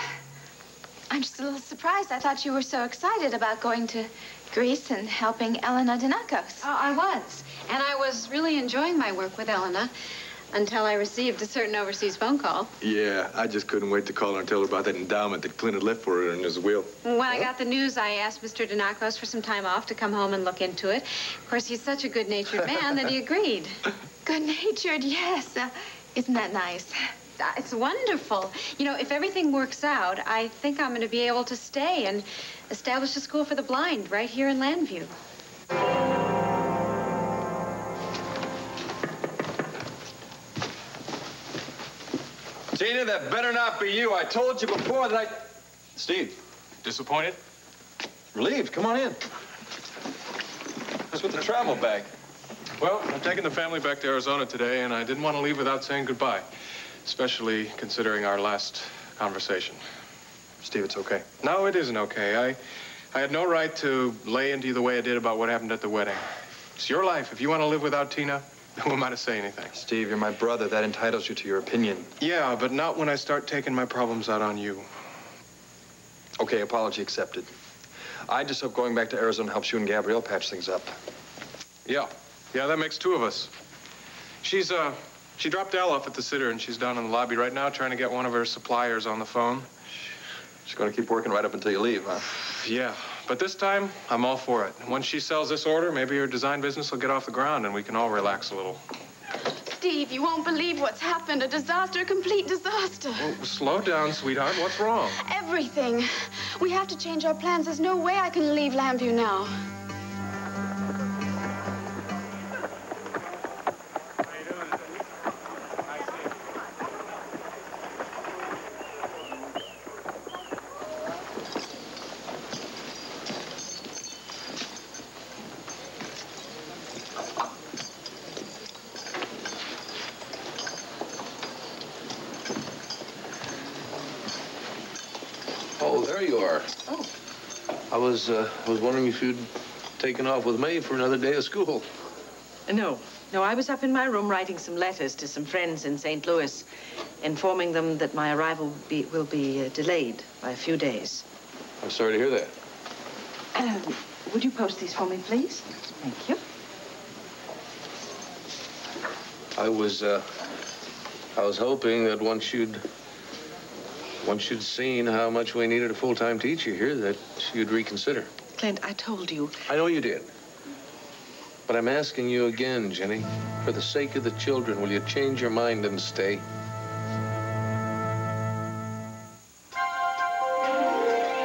I'm just a little surprised. I thought you were so excited about going to Greece and helping Elena Dinakos. Oh, I was. And I was really enjoying my work with Elena until I received a certain overseas phone call. Yeah, I just couldn't wait to call her and tell her about that endowment that Clint had left for her in his will. When I got the news, I asked Mr. Dinakos for some time off to come home and look into it. Of course, he's such a good-natured man that he agreed. Good-natured, yes. Isn't that nice? It's wonderful. You know, if everything works out, I think I'm going to be able to stay and establish a school for the blind right here in Landview. Tina, that better not be you. I told you before that I... Steve. Disappointed? Relieved. Come on in. What's with the travel bag? Well, I'm taking the family back to Arizona today, and I didn't want to leave without saying goodbye, especially considering our last conversation. Steve, it's okay. No, it isn't okay. I had no right to lay into you the way I did about what happened at the wedding. It's your life. If you want to live without Tina, who am I to say anything? Steve, you're my brother. That entitles you to your opinion. Yeah, but not when I start taking my problems out on you. Okay, apology accepted. I just hope going back to Arizona helps you and Gabrielle patch things up. Yeah, that makes two of us. She dropped Al off at the sitter, and she's down in the lobby right now trying to get one of her suppliers on the phone. She's going to keep working right up until you leave, huh? Yeah, but this time, I'm all for it. Once she sells this order, maybe her design business will get off the ground, and we can all relax a little. Steve, you won't believe what's happened. A disaster, a complete disaster. Well, slow down, sweetheart. What's wrong? Everything. We have to change our plans. There's no way I can leave Landview now. Oh, there you are. Oh. I was wondering if you'd taken off with me for another day of school. No, I was up in my room writing some letters to some friends in St. Louis, informing them that my arrival will be delayed by a few days. I'm sorry to hear that. Would you post these for me, please? Thank you. I was hoping that once you'd seen how much we needed a full-time teacher here, that you'd reconsider. Clint, I told you. I know you did. But I'm asking you again, Jenny, for the sake of the children, will you change your mind and stay?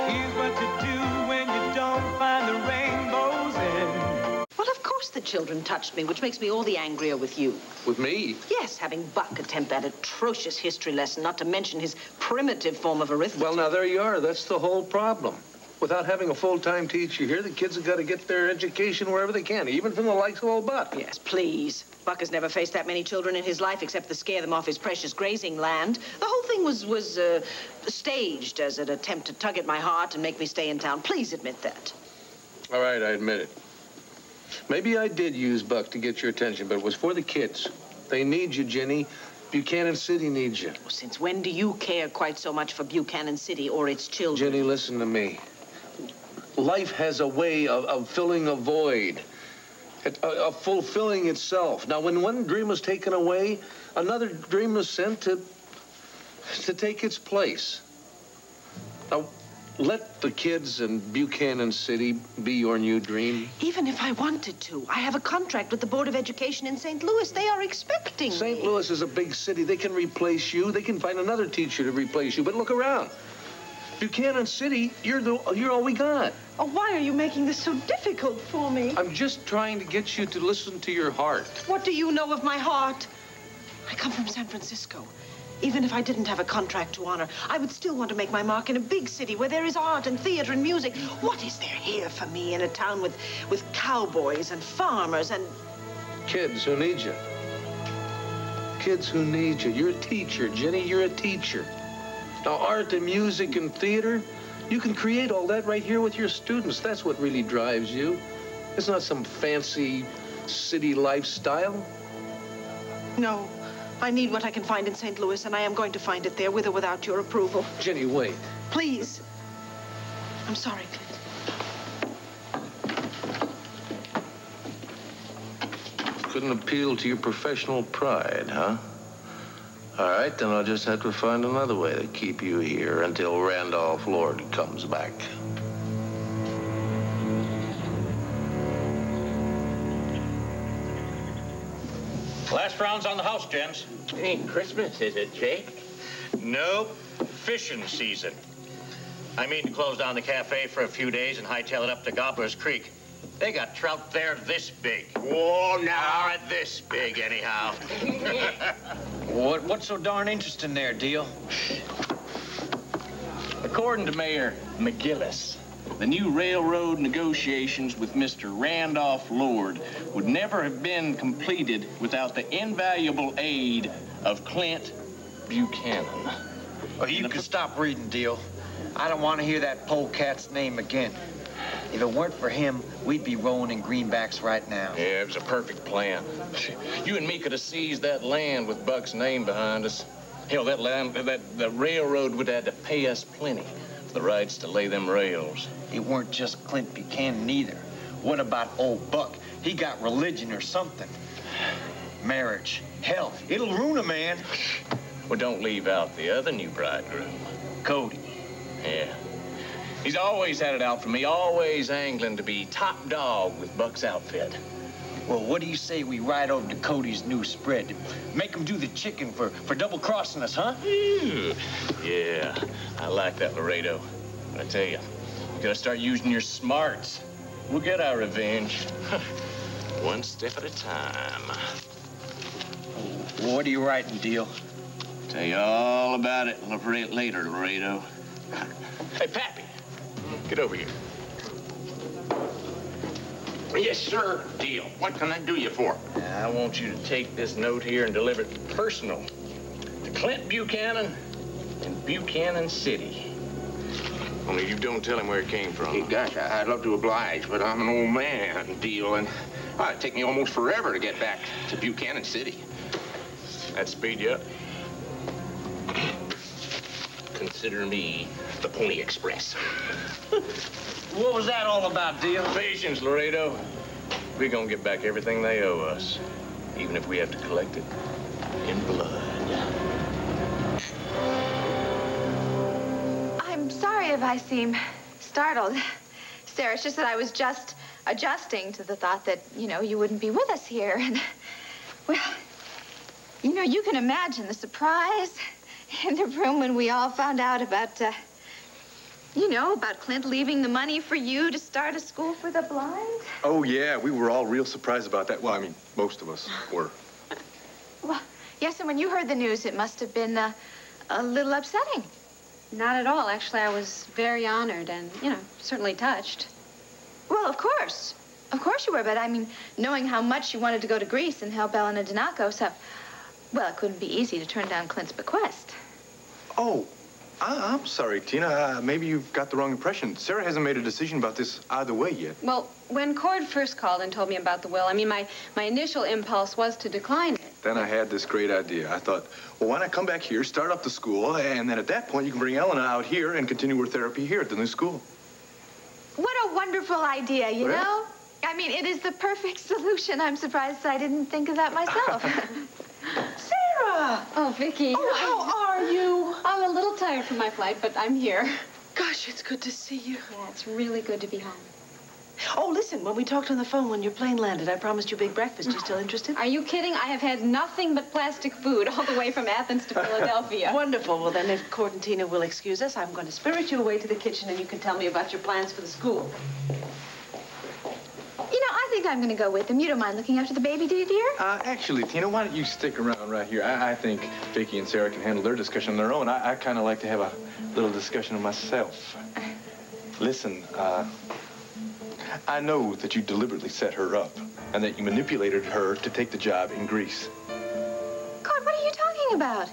Here's what to do when you don't find the rainbows in. Well, of course the children touched me, which makes me all the angrier with you. With me? Yes, having Buck attempt that atrocious history lesson, not to mention his primitive form of arithmetic. Well, now, there you are. That's the whole problem. Without having a full-time teacher here, the kids have got to get their education wherever they can, even from the likes of old Buck. Yes, please. Buck has never faced that many children in his life except to scare them off his precious grazing land. The whole thing was staged as an attempt to tug at my heart and make me stay in town. Please admit that. All right, I admit it. Maybe I did use Buck to get your attention, but it was for the kids. They need you, Jenny. Buchanan City needs you. Since when do you care quite so much for Buchanan City or its children? Jenny, listen to me. Life has a way of filling a void, of fulfilling itself. Now, when one dream is taken away, another dream is sent to take its place. Now, let the kids in Buchanan City be your new dream. Even if I wanted to. I have a contract with the Board of Education in St. Louis. They are expecting St. me. Louis is a big city. They can replace you. They can find another teacher to replace you. But look around. Buchanan City, you're all we got. Oh, why are you making this so difficult for me? I'm just trying to get you to listen to your heart. What do you know of my heart? I come from San Francisco. Even if I didn't have a contract to honor, I would still want to make my mark in a big city where there is art and theater and music. What is there here for me in a town with cowboys and farmers and... Kids who need you. Kids who need you. You're a teacher, Jenny. You're a teacher. Now, art and music and theater, you can create all that right here with your students. That's what really drives you. It's not some fancy city lifestyle. No. I need what I can find in St. Louis, and I am going to find it there, with or without your approval. Jenny, wait. Please. I'm sorry, Clint. Couldn't appeal to your professional pride, huh? All right, then I'll just have to find another way to keep you here until Randolph Lord comes back. Last round's on the house, gents. Ain't Christmas, is it, Jake? Nope. Fishing season. I mean to close down the cafe for a few days and hightail it up to Gobbler's Creek. They got trout there this big. Whoa, now. All right, this big, anyhow. What's so darn interesting there, Deal? According to Mayor McGillis, the new railroad negotiations with Mr. Randolph Lord would never have been completed without the invaluable aid of Clint Buchanan. Oh, you can stop reading, Deal. I don't want to hear that polecat's name again. If it weren't for him, we'd be rolling in greenbacks right now. Yeah, it was a perfect plan. You and me could have seized that land with Buck's name behind us. Hell, that land, the railroad would have had to pay us plenty for the rights to lay them rails. It weren't just Clint Buchanan either. What about old Buck? He got religion or something. Marriage. Hell, it'll ruin a man. Well, don't leave out the other new bridegroom. Cody. Yeah. He's always had it out for me, always angling to be top dog with Buck's outfit. Well, what do you say we ride over to Cody's new spread? Make him do the chicken for double-crossing us, huh? Ew. Yeah, I like that, Laredo. But I tell you, you gotta start using your smarts. We'll get our revenge. One step at a time. What are you writing, Deal? Tell you all about it later, Laredo. Hey, Pappy, get over here. Yes, sir. Deal. What can I do you for? I want you to take this note here and deliver it personal to Clint Buchanan in Buchanan City. Only you don't tell him where it came from. Hey, gosh, I'd love to oblige, but I'm an old man, Deal, and it'd take me almost forever to get back to Buchanan City. That'd speed you up. Consider me the Pony Express. What was that all about, Deal? Patience, Laredo. We're gonna get back everything they owe us, even if we have to collect it in blood. I'm sorry if I seem startled, Sarah. It's just that I was just adjusting to the thought that, you wouldn't be with us here. And, well, you can imagine the surprise in the room when we all found out about, about Clint leaving the money for you to start a school for the blind. Oh, yeah, we were all real surprised about that. Well, I mean, most of us were. Well, yes, and when you heard the news, it must have been a little upsetting. Not at all. Actually, I was very honored and, you know, certainly touched. Well, of course. Of course you were, but I mean, knowing how much you wanted to go to Greece and help Elena Dinakos, well, it couldn't be easy to turn down Clint's bequest. Oh, I'm sorry, Tina. Maybe you've got the wrong impression. Sarah hasn't made a decision about this either way yet. Well, when Cord first called and told me about the will, I mean, my initial impulse was to decline it. Then I had this great idea. I thought, well, why not come back here, start up the school, and then at that point you can bring Elena out here and continue her therapy here at the new school. What a wonderful idea, you know? I mean, it is the perfect solution. I'm surprised I didn't think of that myself. Sarah! Oh, Vicki. Oh, how are you? I'm a little tired from my flight, but I'm here. Gosh, it's good to see you. Yeah, it's really good to be home. Oh, listen, when we talked on the phone when your plane landed, I promised you a big breakfast. You still interested? Are you kidding? I have had nothing but plastic food all the way from Athens to Philadelphia. Wonderful. Well, then, if Cord and Tina will excuse us, I'm going to spirit you away to the kitchen and you can tell me about your plans for the school. You know, I think I'm going to go with them. You don't mind looking after the baby, do you, dear? Actually, Tina, why don't you stick around right here? I think Vicki and Sarah can handle their discussion on their own. I kind of like to have a little discussion myself. Listen, I know that you deliberately set her up and that you manipulated her to take the job in Greece. God, what are you talking about?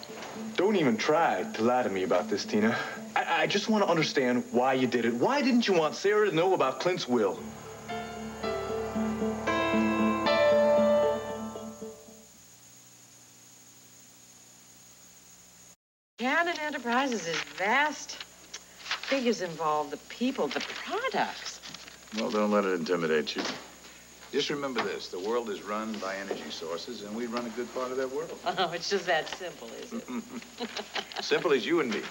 Don't even try to lie to me about this, Tina. I just want to understand why you did it. Why didn't you want Sarah to know about Clint's will? Cannon Enterprises is vast. Figures involved, the people, the products. Well, don't let it intimidate you. Just remember this, the world is run by energy sources, and we run a good part of that world. Oh, it's just that simple, is it? Simple as you and me.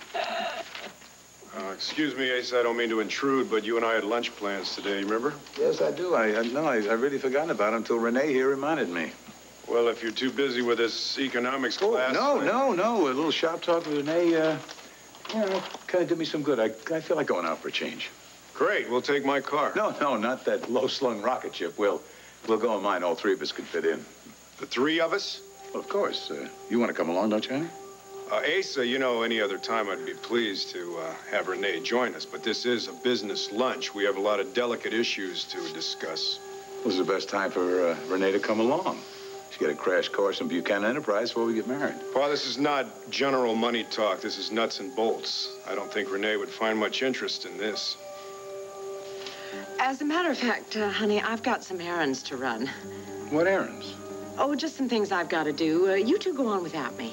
Excuse me, Ace, I don't mean to intrude, but you and I had lunch plans today, remember? Yes, I do. I really forgotten about it until Renee here reminded me. Well, if you're too busy with this economics class... No. A little shop talk with Renee, kind of did me some good. I feel like going out for a change. Great, we'll take my car. No, not that low-slung rocket ship. We'll go in mine. All three of us could fit in. The three of us? Well, of course. You want to come along, don't you, honey? Asa, you know, any other time I'd be pleased to have Renee join us, but this is a business lunch. We have a lot of delicate issues to discuss. This is the best time for Renee to come along. She got a crash course in Buchanan Enterprise before we get married. Well, this is not general money talk. This is nuts and bolts. I don't think Renee would find much interest in this. As a matter of fact, honey, I've got some errands to run. What errands? Oh, just some things I've got to do. You two go on without me.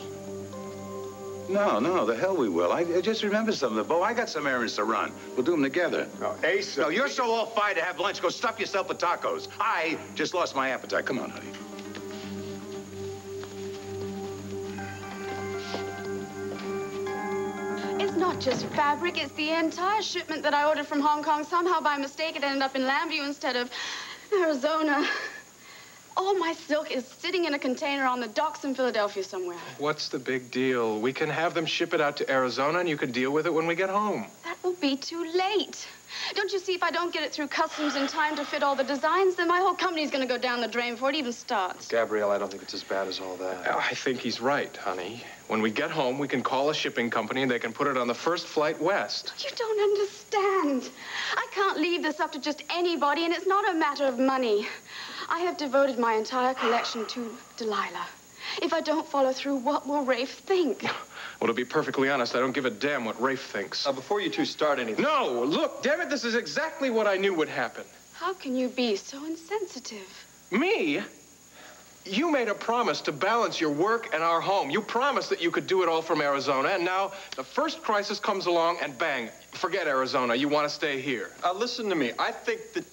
No, the hell we will. I just remembered something, Bo. I got some errands to run. We'll do them together. No, Asa... No, you're so all fired to have lunch. Go stuff yourself with tacos. I just lost my appetite. Come on, honey. It's not just fabric, it's the entire shipment that I ordered from Hong Kong. Somehow, by mistake, it ended up in Lambview instead of Arizona. All my silk is sitting in a container on the docks in Philadelphia somewhere. What's the big deal? We can have them ship it out to Arizona, and you can deal with it when we get home. That will be too late. Don't you see, if I don't get it through customs in time to fit all the designs, then my whole company's going to go down the drain before it even starts. Gabrielle, I don't think it's as bad as all that. I think he's right, honey. When we get home, we can call a shipping company, and they can put it on the first flight west. You don't understand. I can't leave this up to just anybody, and it's not a matter of money. I have devoted my entire collection to Delilah. If I don't follow through, what will Rafe think? Well, to be perfectly honest, I don't give a damn what Rafe thinks. Before you two start anything... No! Look, damn it, this is exactly what I knew would happen. How can you be so insensitive? Me? You made a promise to balance your work and our home. You promised that you could do it all from Arizona, and now the first crisis comes along, and bang, forget Arizona. You want to stay here. Listen to me. I think that...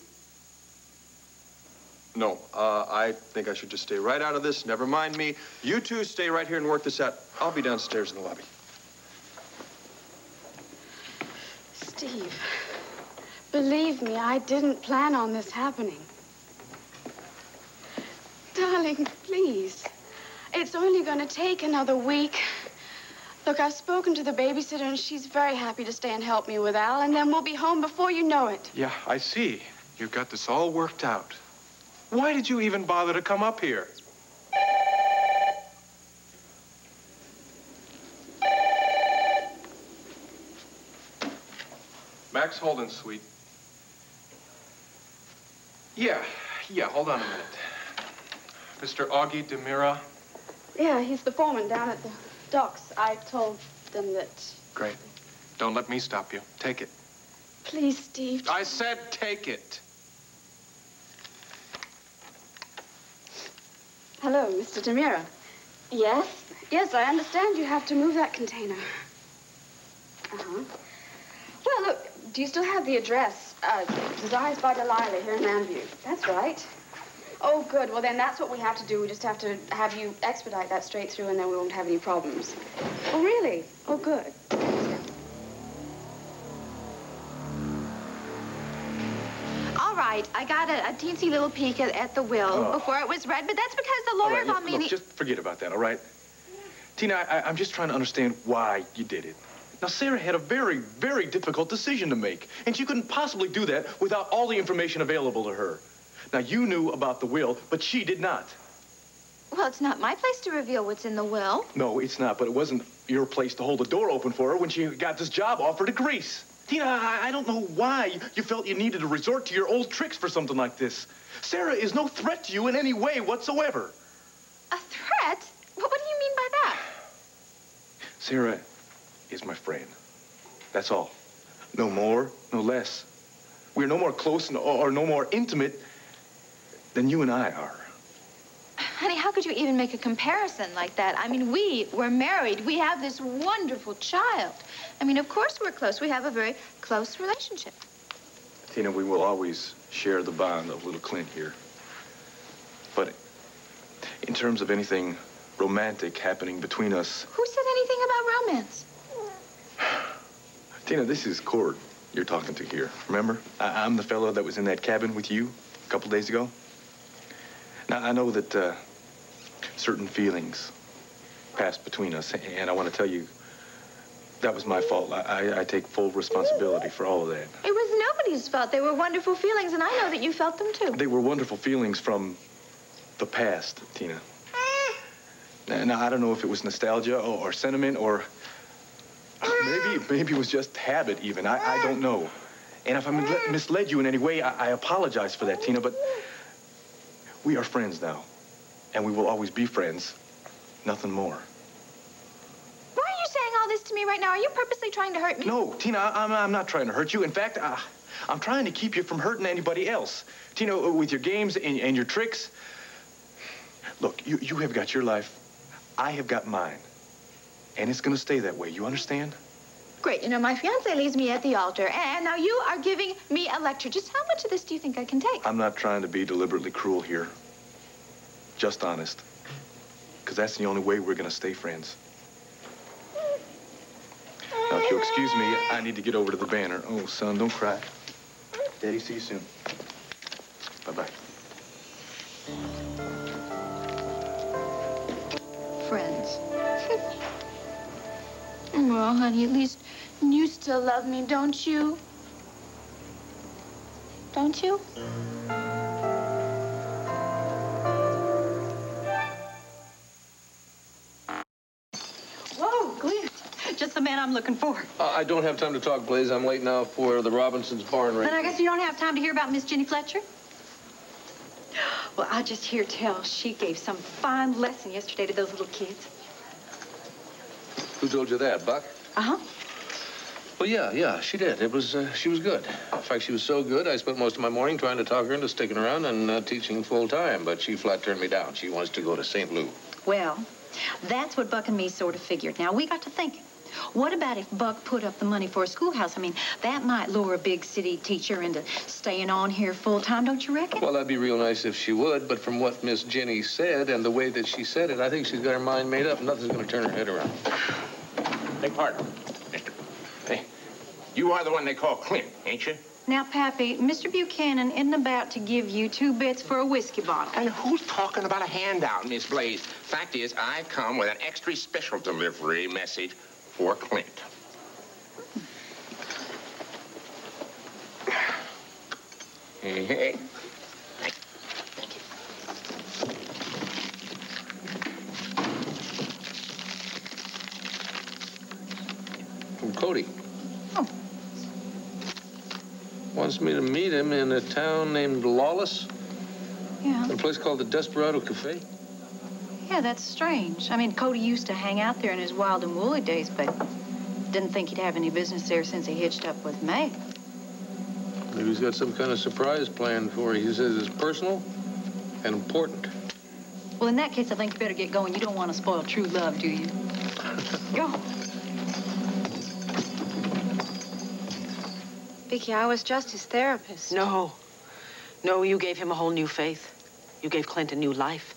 No, I think I should just stay right out of this. Never mind me. You two stay right here and work this out. I'll be downstairs in the lobby. Steve, believe me, I didn't plan on this happening. Darling, please. It's only going to take another week. Look, I've spoken to the babysitter, and she's very happy to stay and help me with Al, and then we'll be home before you know it. Yeah, I see. You've got this all worked out. Why did you even bother to come up here? Max Holden suite. Yeah, hold on a minute. Mr. Augie DeMira. Yeah, he's the foreman down at the docks. I told them that... Great. Don't let me stop you. Take it. Please, Steve. I said take it. Hello, Mr. DeMira. Yes? Yes, I understand you have to move that container. Uh-huh. Well, look, do you still have the address? Desires by Delilah here in Lambview. That's right. Oh, good. Well, then that's what we have to do. We just have to have you expedite that straight through, and then we won't have any problems. Oh, really? Oh, good. All right, I got a teensy little peek at the will before it was read, but that's because the lawyer got me... Look, just forget about that, all right? Tina, I'm just trying to understand why you did it. Now, Sarah had a very, very difficult decision to make, and she couldn't possibly do that without all the information available to her. Now, you knew about the will, but she did not. Well, it's not my place to reveal what's in the will. No, it's not, but it wasn't your place to hold the door open for her when she got this job offer to Greece. Tina, I don't know why you felt you needed to resort to your old tricks for something like this. Sarah is no threat to you in any way whatsoever. A threat? What do you mean by that? Sarah is my friend. That's all. No more, no less. We're no more close or no more intimate than you and I are. Honey, how could you even make a comparison like that? I mean, we're married. We have this wonderful child. I mean, of course we're close. We have a very close relationship. Tina, we will always share the bond of little Clint here. But in terms of anything romantic happening between us... Who said anything about romance? Tina, this is Cord you're talking to here. Remember? I'm the fellow that was in that cabin with you a couple days ago. Now, I know that certain feelings passed between us, and I want to tell you that was my fault. I take full responsibility for all of that. It was nobody's fault. They were wonderful feelings, and I know that you felt them, too. They were wonderful feelings from the past, Tina. Now, I don't know if it was nostalgia or sentiment or maybe it was just habit, even. I don't know. And if I misled you in any way, I apologize for that, Tina, but we are friends now, and we will always be friends, nothing more. Why are you saying all this to me right now? Are you purposely trying to hurt me? No, Tina, I'm not trying to hurt you. In fact, I'm trying to keep you from hurting anybody else. Tina, with your games and your tricks, look, you have got your life. I have got mine. And it's going to stay that way. You understand? Great. You know, my fiancé leaves me at the altar, and now you are giving me a lecture. Just how much of this do you think I can take? I'm not trying to be deliberately cruel here. Just honest. Because that's the only way we're going to stay friends. Now, if you'll excuse me, I need to get over to the banner. Oh, son, don't cry. Daddy, see you soon. Bye-bye. Friends. Well, honey, at least you still love me, don't you? Don't you? Whoa, Clint. Just the man I'm looking for. I don't have time to talk, Blaze. I'm late now for the Robinsons' barn race. Then I guess you don't have time to hear about Miss Jenny Fletcher? Well, I just hear tell she gave some fine lesson yesterday to those little kids. Who told you that, Buck? Uh-huh. Well, yeah, she did. She was good. In fact, she was so good, I spent most of my morning trying to talk her into sticking around and teaching full time, but she flat turned me down. She wants to go to St. Louis. Well, that's what Buck and me sort of figured. Now, we got to thinking. What about if Buck put up the money for a schoolhouse? I mean, that might lure a big city teacher into staying on here full time, don't you reckon? Well, that'd be real nice if she would, but from what Miss Jenny said and the way that she said it, I think she's got her mind made up. Nothing's going to turn her head around. Beg pardon, mister. Hey, you are the one they call Clint, ain't you? Now, Pappy, Mr. Buchanan isn't about to give you 2 bits for a whiskey bottle. And who's talking about a handout, Miss Blaze? Fact is, I come with an extra special delivery message for Clint. Hey. From Cody. Oh. wants me to meet him in a town named Lawless. Yeah. A place called the Desperado Cafe. Yeah, that's strange. I mean, Cody used to hang out there in his wild and woolly days, but didn't think he'd have any business there since he hitched up with May. Maybe he's got some kind of surprise planned for you. He says it's personal and important. Well, in that case, I think you better get going. You don't want to spoil true love, do you? Go. Vicky, I was just his therapist. No. No, you gave him a whole new faith. You gave Clint a new life.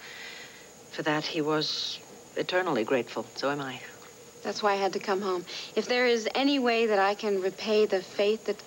For that, he was eternally grateful. So am I. That's why I had to come home. If there is any way that I can repay the faith that